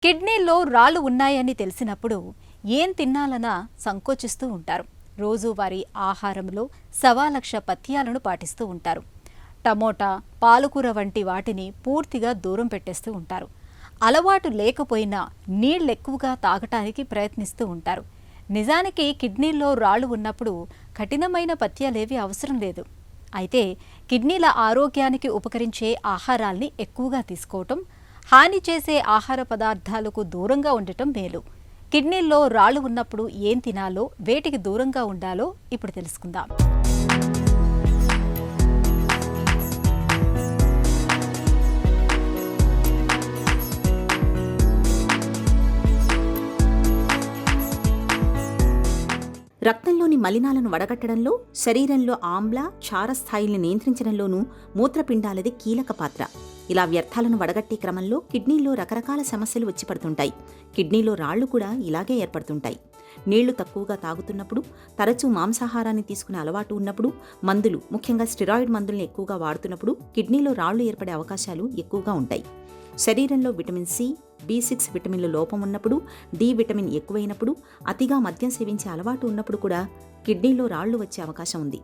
కిడ్నీల్లో రాళ్లు ఉన్నాయని తెలిసినప్పుడు ఏం తినాలన్నా సంకోచిస్తూ ఉంటారు. రోజువారీ ఆహారంలో 1.25 పథ్యాలను పాటిస్తూ ఉంటారు. టమోటా, పాలకూర వంటి వాటిని పూర్తిగా దూరం పెట్టేస్తూ ఉంటారు. అలవాటు లేకపోయినా నీళ్లెక్కువగా తాగటానికి ప్రయత్నిస్తూ ఉంటారు. నిజానికి కిడ్నీల్లో రాళ్లు ఉన్నప్పుడు కఠినమైన పథ్యాలేవి అవసరం లేదు. అయితే కిడ్నీల ఆరోగ్యానికి ఉపకరించే ఆహారాల్ని ఎక్కువగా తీసుకోవటం, హాని చేసే ఆహార పదార్థాలకు దూరంగా ఉండటం మేలు. కిడ్నీల్లో రాళ్లు ఉన్నప్పుడు ఏం తినాలో, వేటికి దూరంగా ఉండాలో ఇప్పుడు తెలుసుకుందాం. రక్తంలోని మలినాలను వడగట్టడంలో, శరీరంలో ఆమ్ల, క్షార స్థాయిల్ని నియంత్రించడంలోనూ మూత్రపిండాలది కీలక పాత్ర. ఇలా వ్యర్థాలను వడగట్టే క్రమంలో కిడ్నీలో రకరకాల సమస్యలు వచ్చి పడుతుంటాయి. కిడ్నీలో రాళ్లు కూడా ఇలాగే ఏర్పడుతుంటాయి. నీళ్లు తక్కువగా తాగుతున్నప్పుడు, తరచూ మాంసాహారాన్ని తీసుకునే అలవాటు ఉన్నప్పుడు, మందులు ముఖ్యంగా స్టెరాయిడ్ మందుల్ని ఎక్కువగా వాడుతున్నప్పుడు కిడ్నీలో రాళ్లు ఏర్పడే అవకాశాలు ఎక్కువగా ఉంటాయి. శరీరంలో విటమిన్ సి, B6 విటమిన్ల లోపం ఉన్నప్పుడు, డి విటమిన్ ఎక్కువైనప్పుడు, అతిగా మద్యం సేవించే అలవాటు ఉన్నప్పుడు కూడా కిడ్నీలో రాళ్లు వచ్చే అవకాశం ఉంది.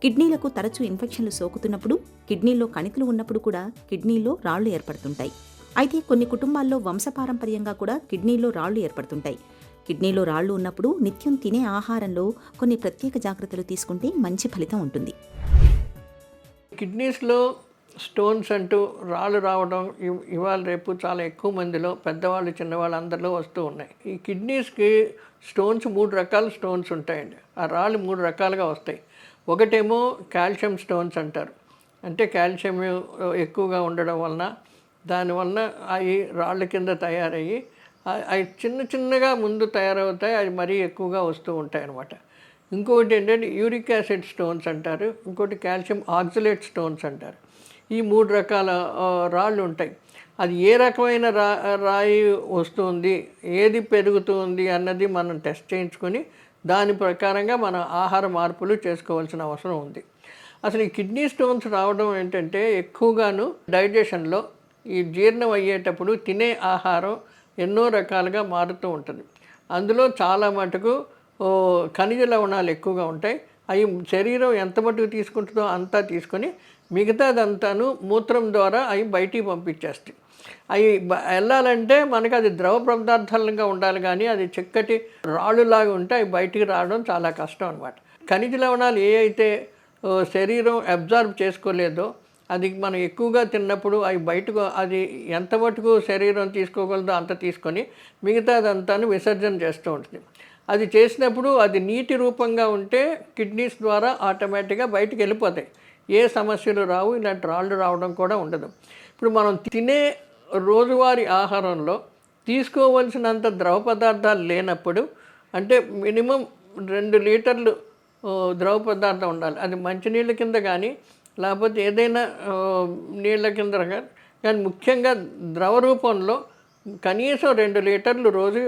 కిడ్నీలకు తరచూ ఇన్ఫెక్షన్లు సోకుతున్నప్పుడు, కిడ్నీలో కణితులు ఉన్నప్పుడు కూడా కిడ్నీలో రాళ్లు ఏర్పడుతుంటాయి. అయితే కొన్ని కుటుంబాల్లో వంశపారంపర్యంగా కూడా కిడ్నీలో రాళ్లు ఏర్పడుతుంటాయి. కిడ్నీలో రాళ్లు ఉన్నప్పుడు నిత్యం తినే ఆహారంలో కొన్ని ప్రత్యేక జాగ్రత్తలు తీసుకుంటే మంచి ఫలితం ఉంటుంది. కిడ్నీస్లో స్టోన్స్ అంటూ రాళ్ళు రావడం ఇవాళ రేపు చాలా ఎక్కువ మందిలో, పెద్దవాళ్ళు చిన్నవాళ్ళు అందరిలో వస్తూ ఉన్నాయి. ఈ కిడ్నీస్కి స్టోన్స్ 3 రకాల స్టోన్స్ ఉంటాయండి. ఆ రాళ్ళు 3 రకాలుగా వస్తాయి. ఒకటేమో కాల్షియం స్టోన్స్ అంటారు. అంటే కాల్షియం ఎక్కువగా ఉండడం వలన, దానివల్ల అవి రాళ్ళ కింద తయారయ్యి అవి చిన్న చిన్నగా ముందు తయారవుతాయి. అవి మరీ ఎక్కువగా వస్తూ ఉంటాయి అన్నమాట. ఇంకొకటి ఏంటంటే యూరిక్ యాసిడ్ స్టోన్స్ అంటారు. ఇంకోటి కాల్షియం ఆక్సలేట్ స్టోన్స్ అంటారు. ఈ 3 రకాల రాళ్ళు ఉంటాయి. అది ఏ రకమైన రాయి వస్తుంది, ఏది పెరుగుతుంది అన్నది మనం టెస్ట్ చేయించుకొని దాని ప్రకారంగా మన ఆహార మార్పులు చేసుకోవాల్సిన అవసరం ఉంది. అసలు ఈ కిడ్నీ స్టోన్స్ రావడం ఏంటంటే ఎక్కువగాను డైజెషన్లో, ఈ జీర్ణం అయ్యేటప్పుడు తినే ఆహారం ఎన్నో రకాలుగా మారుతూ ఉంటుంది. అందులో చాలా మటుకు ఖనిజ లవణాలు ఎక్కువగా ఉంటాయి. అవి శరీరం ఎంత మటుకు తీసుకుంటుందో అంతా తీసుకొని మిగతాదంతాను మూత్రం ద్వారా అవి బయటికి పంపించేస్తాయి. అవి వెళ్ళాలంటే మనకి అది ద్రవ పదార్థాలుగా ఉండాలి, కానీ అది చిక్కటి రాళ్ళులాగా ఉంటే అవి బయటికి రావడం చాలా కష్టం అన్నమాట. ఖనిజ లవణాలు ఏ అయితే శరీరం అబ్జార్బ్ చేసుకోలేదో, అది మనం ఎక్కువగా తిన్నప్పుడు అవి బయటకు, అది ఎంత మటుకు శరీరం తీసుకోగలదో అంత తీసుకొని మిగతాదంతాను విసర్జన చేస్తూ ఉంటుంది. అది చేసినప్పుడు అది నీటి రూపంగా ఉంటే కిడ్నీస్ ద్వారా ఆటోమేటిక్గా బయటికి వెళ్ళిపోతాయి. ఏ సమస్యలు రావు, ఇలాంటి రాళ్ళు రావడం కూడా ఉండదు. ఇప్పుడు మనం తినే రోజువారీ ఆహారంలో తీసుకోవలసినంత ద్రవ పదార్థాలు లేనప్పుడు, అంటే మినిమం 2 లీటర్లు ద్రవ పదార్థం ఉండాలి. అది మంచినీళ్ళ కింద కానీ, లేకపోతే ఏదైనా నీళ్ళ కింద కానీ, ముఖ్యంగా ద్రవ రూపంలో కనీసం 2 లీటర్లు రోజు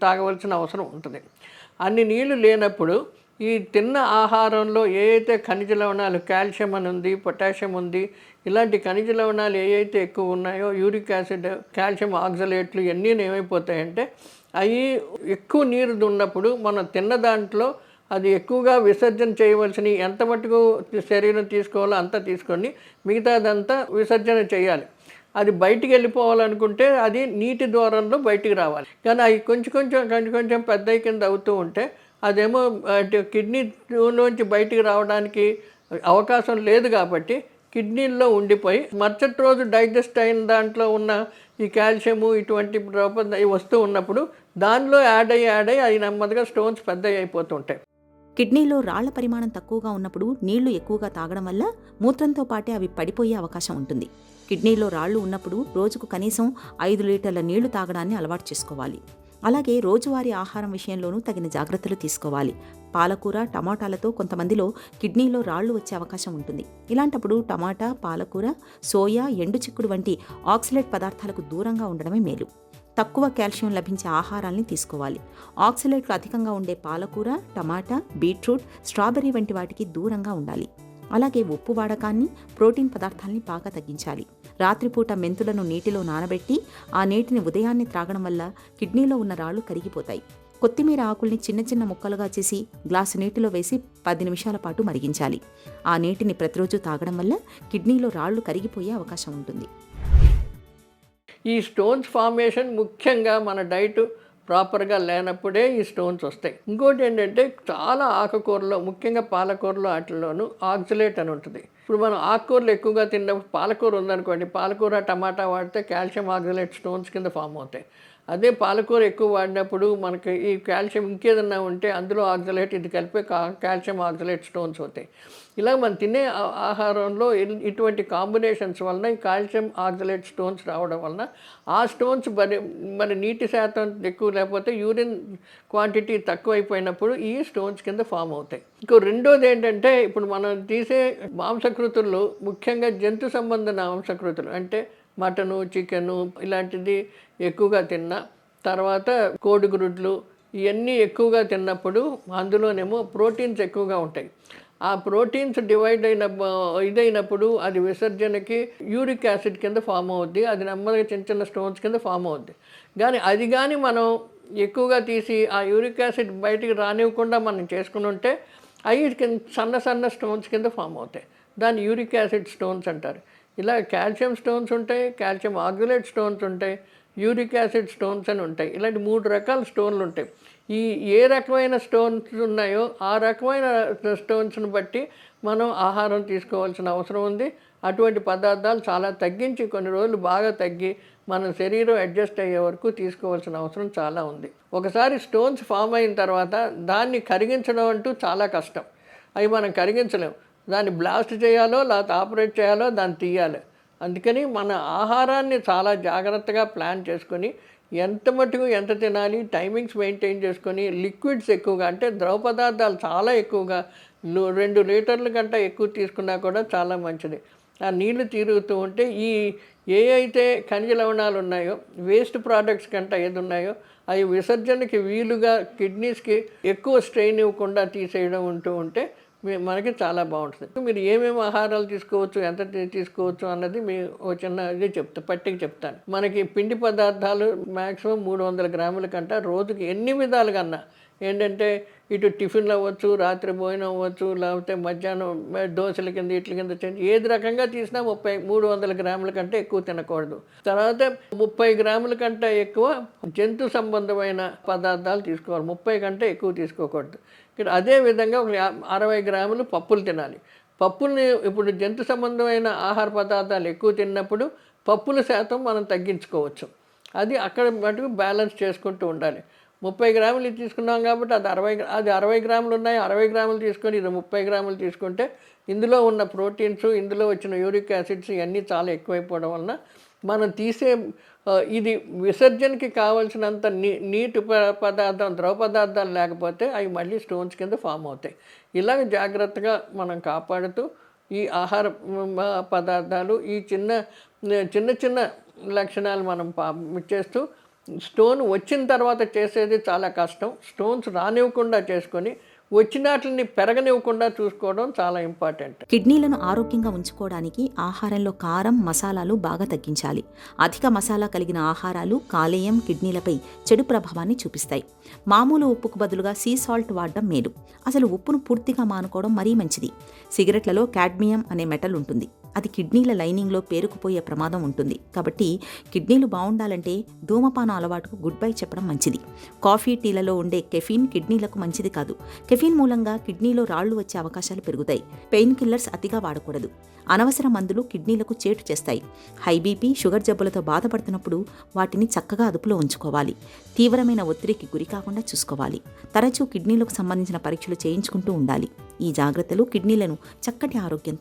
తాగవలసిన అవసరం ఉంటుంది. అన్ని నీళ్లు లేనప్పుడు ఈ తిన్న ఆహారంలో ఏ అయితే ఖనిజ లవణాలు, కాల్షియం అని ఉంది, పొటాషియం ఉంది, ఇలాంటి ఖనిజ లవణాలు ఏ అయితే ఎక్కువ ఉన్నాయో, యూరిక్ యాసిడ్, కాల్షియం ఆక్సలేట్లు ఇవన్నీ ఏమైపోతాయంటే, అవి ఎక్కువ నీరు ఉన్నప్పుడు మనం తిన్న దాంట్లో అది ఎక్కువగా విసర్జన చేయవలసిన, ఎంత మటుకు శరీరం తీసుకోవాలో అంతా తీసుకొని మిగతాదంతా విసర్జన చేయాలి. అది బయటికి వెళ్ళిపోవాలనుకుంటే అది నీటి ద్వారంలో బయటికి రావాలి. కానీ అవి కొంచెం పెద్ద కింద అవుతూ ఉంటే అదేమో కిడ్నీలోంచి బయటికి రావడానికి అవకాశం లేదు. కాబట్టి కిడ్నీల్లో ఉండిపోయి మరుసటి రోజు డైజెస్ట్ అయిన దాంట్లో ఉన్న ఈ కాల్షియము ఇటువంటి వస్తూ ఉన్నప్పుడు దానిలో యాడ్ అయ్యి అవి నెమ్మదిగా స్టోన్స్ పెద్దవి అయిపోతుంటాయి. కిడ్నీలో రాళ్ల పరిమాణం తక్కువగా ఉన్నప్పుడు నీళ్లు ఎక్కువగా తాగడం వల్ల మూత్రంతో పాటే అవి పడిపోయే అవకాశం ఉంటుంది. కిడ్నీలో రాళ్లు ఉన్నప్పుడు రోజుకు కనీసం 5 లీటర్ల నీళ్లు తాగడాన్ని అలవాటు చేసుకోవాలి. అలాగే రోజువారీ ఆహారం విషయంలోనూ తగిన జాగ్రత్తలు తీసుకోవాలి. పాలకూర, టమాటాలతో కొంతమందిలో కిడ్నీలో రాళ్లు వచ్చే అవకాశం ఉంటుంది. ఇలాంటప్పుడు టమాటా, పాలకూర, సోయా, ఎండు చిక్కుడు వంటి ఆక్సలేట్ పదార్థాలకు దూరంగా ఉండడమే మేలు. తక్కువ కాల్షియం లభించే ఆహారాల్ని తీసుకోవాలి. ఆక్సలేట్లు అధికంగా ఉండే పాలకూర, టమాటా, బీట్రూట్, స్ట్రాబెర్రీ వంటి వాటికి దూరంగా ఉండాలి. అలాగే ఉప్పు వాడకాన్ని, ప్రోటీన్ పదార్థాలని బాగా తగ్గించాలి. రాత్రిపూట మెంతులను నీటిలో నానబెట్టి ఆ నీటిని ఉదయాన్నే త్రాగడం వల్ల కిడ్నీలో ఉన్న రాళ్లు కరిగిపోతాయి. కొత్తిమీర ఆకుల్ని చిన్న చిన్న ముక్కలుగా చేసి గ్లాసు నీటిలో వేసి 10 నిమిషాల పాటు మరిగించాలి. ఆ నీటిని ప్రతిరోజు తాగడం వల్ల కిడ్నీలో రాళ్లు కరిగిపోయే అవకాశం ఉంటుంది. ఈ స్టోన్స్ ఫార్మేషన్ ముఖ్యంగా మన డైట్ ప్రాపర్గా లేనప్పుడే ఈ స్టోన్స్ వస్తాయి. ఇంకోటి ఏంటంటే చాలా ఆకుకూరలో, ముఖ్యంగా పాలకూరలో వాటిల్లోనూ ఆక్సలేట్ అని ఉంటుంది. ఇప్పుడు మనం ఆకుకూరలు ఎక్కువగా తిన్నప్పుడు, పాలకూర ఉందనుకోండి, పాలకూర టమాటా వాడితే కాల్షియం ఆక్సలేట్ స్టోన్స్ కింద ఫామ్ అవుతాయి. అదే పాలకూర ఎక్కువ వాడినప్పుడు మనకి ఈ కాల్షియం ఇంకేదన్నా ఉంటే అందులో ఆక్సలేట్ ఇది కలిపి కాల్షియం ఆక్సలేట్ స్టోన్స్ అవుతాయి. ఇలా మనం తినే ఆహారంలో ఇటువంటి కాంబినేషన్స్ వలన ఈ కాల్షియం ఆక్సలేట్ స్టోన్స్ రావడం వలన ఆ స్టోన్స్ మరి నీటి శాతం ఎక్కువ లేకపోతే యూరిన్ క్వాంటిటీ తక్కువైపోయినప్పుడు ఈ స్టోన్స్ కింద ఫామ్ అవుతాయి. ఇంకో రెండోది ఏంటంటే ఇప్పుడు మనం తీసే మాంసకృతుల్లో ముఖ్యంగా జంతు సంబంధ మాంసకృతులు అంటే మటను, చికెను ఇలాంటిది ఎక్కువగా తిన్నా, తర్వాత కోడిగుడ్లు ఇవన్నీ ఎక్కువగా తిన్నప్పుడు అందులోనేమో ప్రోటీన్స్ ఎక్కువగా ఉంటాయి. ఆ ప్రోటీన్స్ ఇదైనప్పుడు అది విసర్జనకి యూరిక్ యాసిడ్ కింద ఫామ్ అవుద్ది. అది నెమ్మదిగా చిన్న చిన్న స్టోన్స్ కింద ఫామ్ అవుద్ది. కానీ మనం ఎక్కువగా తీసి ఆ యూరిక్ యాసిడ్ బయటికి రానివ్వకుండా మనం చేసుకుని ఉంటే అవి సన్న సన్న స్టోన్స్ కింద ఫామ్ అవుతాయి. దాన్ని యూరిక్ యాసిడ్ స్టోన్స్ అంటారు. ఇలా కాల్షియం స్టోన్స్ ఉంటాయి, కాల్షియం ఆక్సలేట్ స్టోన్స్ ఉంటాయి, యూరిక్ యాసిడ్ స్టోన్స్ అని ఉంటాయి. ఇలాంటి 3 రకాల స్టోన్లు ఉంటాయి. ఏ రకమైన స్టోన్స్ ఉన్నాయో ఆ రకమైన స్టోన్స్ని బట్టి మనం ఆహారం తీసుకోవాల్సిన అవసరం ఉంది. అటువంటి పదార్థాలు చాలా తగ్గించి కొన్ని రోజులు బాగా తగ్గి మన శరీరం అడ్జస్ట్ అయ్యే వరకు తీసుకోవాల్సిన అవసరం చాలా ఉంది. ఒకసారి స్టోన్స్ ఫామ్ అయిన తర్వాత దాన్ని కరిగించడం అంటూ చాలా కష్టం. అవి మనం కరిగించలేం. దాన్ని బ్లాస్ట్ చేయాలో లేకపోతే ఆపరేట్ చేయాలో దాన్ని తీయాలి. అందుకని మన ఆహారాన్ని చాలా జాగ్రత్తగా ప్లాన్ చేసుకొని ఎంత మటుకు ఎంత తినాలి, టైమింగ్స్ మెయింటైన్ చేసుకొని లిక్విడ్స్ ఎక్కువగా అంటే ద్రవ పదార్థాలు చాలా ఎక్కువగా 2 లీటర్ల కంటే ఎక్కువ తీసుకున్నా కూడా చాలా మంచిది. ఆ నీళ్లు తిరుగుతూ ఉంటే ఏ అయితే ఖనిజ లవణాలు ఉన్నాయో, వేస్ట్ ప్రోడక్ట్స్ కంటే ఏది ఉన్నాయో అవి విసర్జనకి వీలుగా కిడ్నీస్కి ఎక్కువ స్ట్రెయిన్ ఇవ్వకుండా తీసేయడం ఉంటే మనకి చాలా బాగుంటుంది. మీరు ఏమేమి ఆహారాలు తీసుకోవచ్చు, ఎంత తీసుకోవచ్చు అన్నది ఓ చిన్న ఇది పట్టిక చెప్తాను. మనకి పిండి పదార్థాలు మ్యాక్సిమం 300 గ్రాముల కంటే రోజుకి ఎన్ని విధాలుగా అన్నా ఏంటంటే ఇటు టిఫిన్లు అవ్వచ్చు, రాత్రి భోజనం అవ్వచ్చు, లేకపోతే మధ్యాహ్నం దోశల కింద ఇట్ల కింద ఏది రకంగా తీసినా 300 గ్రాముల కంటే ఎక్కువ తినకూడదు. తర్వాత 30 గ్రాముల కంటే ఎక్కువ జంతు సంబంధమైన పదార్థాలు తీసుకోవాలి. 30 కంటే ఎక్కువ తీసుకోకూడదు. ఇక్కడ అదేవిధంగా 60 గ్రాములు పప్పులు తినాలి. పప్పుల్ని ఇప్పుడు జంతు సంబంధమైన ఆహార పదార్థాలు ఎక్కువ తిన్నప్పుడు పప్పుల శాతం మనం తగ్గించుకోవచ్చు. అది అక్కడ మటుకు బ్యాలెన్స్ చేసుకుంటూ ఉండాలి. 30 గ్రాములు తీసుకున్నాం కాబట్టి అది 60 గ్రాములు ఉన్నాయి, 60 గ్రాములు తీసుకొని ఇది 30 గ్రాములు తీసుకుంటే ఇందులో ఉన్న ప్రోటీన్స్, ఇందులో వచ్చిన యూరిక్ యాసిడ్స్ ఇవన్నీ చాలా ఎక్కువైపోవడం వలన మనం తీసే ఇది విసర్జనకి కావాల్సినంత నీటి పదార్థం, ద్రవ పదార్థాలు లేకపోతే అవి మళ్ళీ స్టోన్స్ కింద ఫామ్ అవుతాయి. ఇలాగ జాగ్రత్తగా మనం కాపాడుతూ ఈ ఆహార పదార్థాలు ఈ చిన్న లక్షణాలు మనం చేస్తూ స్టోన్ వచ్చిన తర్వాత చేసేది చాలా కష్టం. స్టోన్స్ రానివ్వకుండా చేసుకొని వచ్చినట్లని పెరగనివ్వకుండా చూసుకోవడం చాలా ఇంపార్టెంట్. కిడ్నీలను ఆరోగ్యంగా ఉంచుకోవడానికి ఆహారంలో కారం, మసాలాలు బాగా తగ్గించాలి. అధిక మసాలా కలిగిన ఆహారాలు కాలేయం, కిడ్నీలపై చెడు ప్రభావాన్ని చూపిస్తాయి. మామూలు ఉప్పుకు బదులుగా సీ సాల్ట్ వాడడం మేలు. అసలు ఉప్పును పూర్తిగా మానుకోవడం మరీ మంచిది. సిగరెట్లలో కాడ్మియం అనే మెటల్ ఉంటుంది. అది కిడ్నీల లైనింగ్లో పేరుకుపోయే ప్రమాదం ఉంటుంది. కాబట్టి కిడ్నీలు బాగుండాలంటే ధూమపానం అలవాటుకు గుడ్ బై చెప్పడం మంచిది. కాఫీ, టీలలో ఉండే కెఫీన్ కిడ్నీలకు మంచిది కాదు. కెఫీన్ మూలంగా కిడ్నీలో రాళ్లు వచ్చే అవకాశాలు పెరుగుతాయి. పెయిన్ కిల్లర్స్ అతిగా వాడకూడదు. అనవసర మందులు కిడ్నీలకు చేటు చేస్తాయి. హై బీపీ, షుగర్ జబ్బులతో బాధపడుతున్నప్పుడు వాటిని చక్కగా అదుపులో ఉంచుకోవాలి. తీవ్రమైన ఒత్తిడికి గురి కాకుండా చూసుకోవాలి. తరచూ కిడ్నీలకు సంబంధించిన పరీక్షలు చేయించుకుంటూ ఉండాలి. ఈ జాగ్రత్తలు కిడ్నీలను చక్కటి ఆరోగ్యంతో